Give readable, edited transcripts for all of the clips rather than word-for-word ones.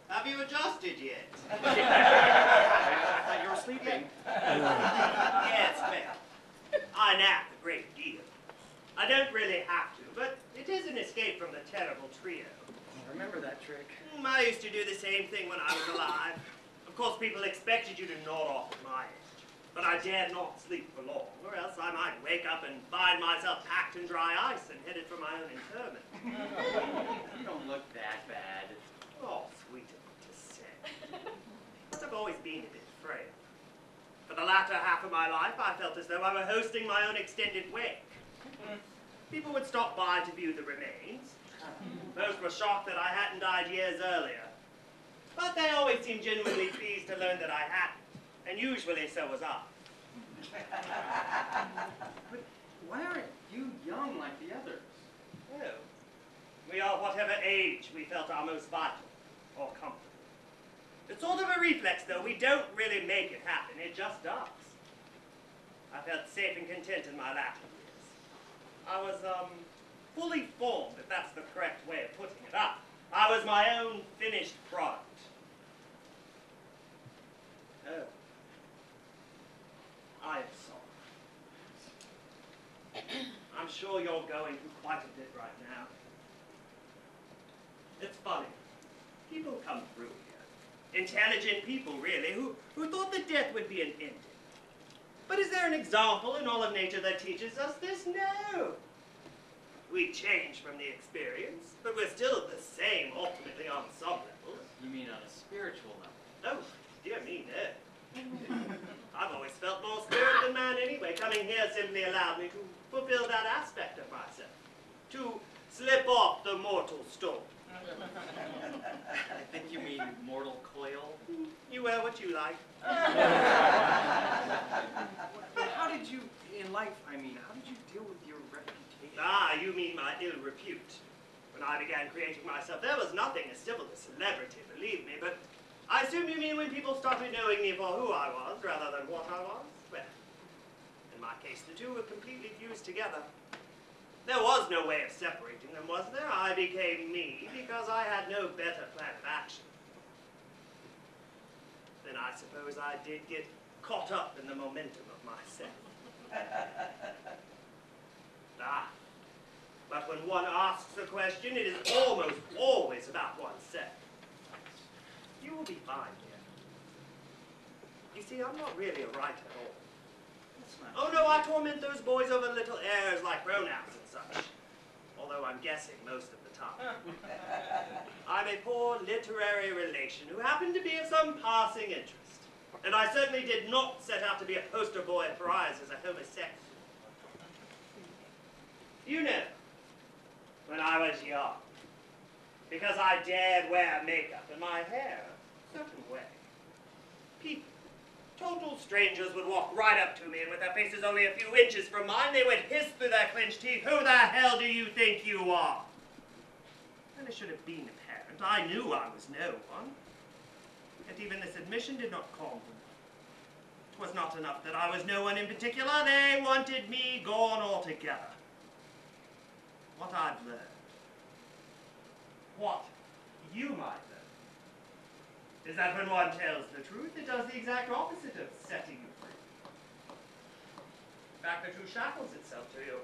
Have you adjusted yet? I thought you were sleeping. Yes, well, I nap a great deal. I don't really have to, but it is an escape from the terrible trio. I remember that trick. I used to do the same thing when I was alive. Of course, people expected you to nod off at my age, but I dared not sleep for long, or else I might wake up and find myself packed in dry ice and headed for my own interment. You don't look that bad. Oh, sweet of you to say. But I've always been a bit frail. For the latter half of my life, I felt as though I were hosting my own extended wake. People would stop by to view the remains. Most were shocked that I hadn't died years earlier. But they always seemed genuinely pleased to learn that I hadn't, and usually so was I. But why aren't you young like the others? Oh, we are whatever age we felt our most vital or comfortable. It's sort of a reflex, though. We don't really make it happen. It just does. I felt safe and content in my latter years. I was, fully formed, if that's the correct way of putting it up. I was my own finished product. Oh. I am sorry. I'm sure you're going through quite a bit right now. It's funny. People come through here. Intelligent people, really, who thought that death would be an ending. But is there an example in all of nature that teaches us this? No. We change from the experience, but we're still the same, ultimately, on some levels. You mean on a spiritual level? Oh, dear me, no. I've always felt more spirit than man anyway. Coming here simply allowed me to fulfill that aspect of myself. To slip off the mortal storm. I think you mean mortal coil. You wear what you like. How did you, in life, how did you deal with your reputation? Ah, you mean my ill repute. When I began creating myself, there was nothing as civil as celebrity, believe me, but I assume you mean when people started knowing me for who I was rather than what I was? Well, in my case, the two were completely fused together. There was no way of separating them, was there? I became me because I had no better plan of action. Then I suppose I did get caught up in the momentum of myself. But when one asks a question, it is almost always about oneself. You will be fine here. You see, I'm not really a writer at all. Oh no, I torment those boys over little errors like pronouns and such. Although I'm guessing most of the time. I'm a poor literary relation who happened to be of some passing interest. And I certainly did not set out to be a poster boy prize as a homosexual. You know, when I was young, because I dared wear makeup and my hair a certain way, people, total strangers, would walk right up to me, and with their faces only a few inches from mine, they would hiss through their clenched teeth, "Who the hell do you think you are?" And it should have been apparent. I knew I was no one. Yet even this admission did not calm them. It was not enough that I was no one in particular. They wanted me gone altogether. What I've learned, what you might learn, is that when one tells the truth, it does the exact opposite of setting you free. In fact, the truth shackles itself to you.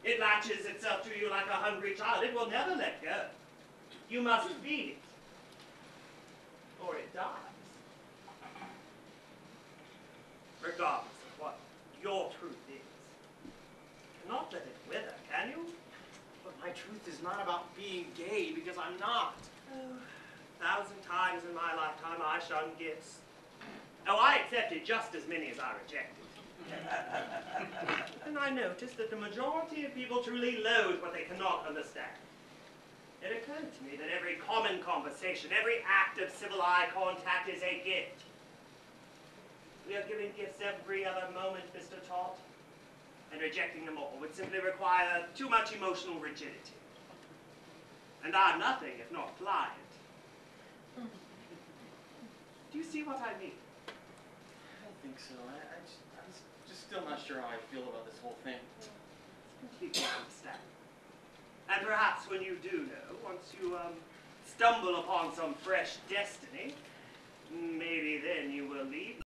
It latches itself to you like a hungry child. It will never let go. You must feed it, or it dies. Regardless of what your truth is. You cannot let it wither, can you? But my truth is not about being gay, because I'm not. Oh, 1,000 times in my lifetime I shunned gifts. Oh, I accepted just as many as I rejected. And I noticed that the majority of people truly loathe what they cannot understand. It occurred to me that every common conversation, every act of civil eye contact is a gift. We are giving gifts every other moment, Mr. Tott, and rejecting them all would simply require too much emotional rigidity. And I'm nothing if not pliant. Do you see what I mean? I don't think so. I just still not sure how I feel about this whole thing. It's completely understandable. And perhaps when you do know, once you stumble upon some fresh destiny, maybe then you will leave.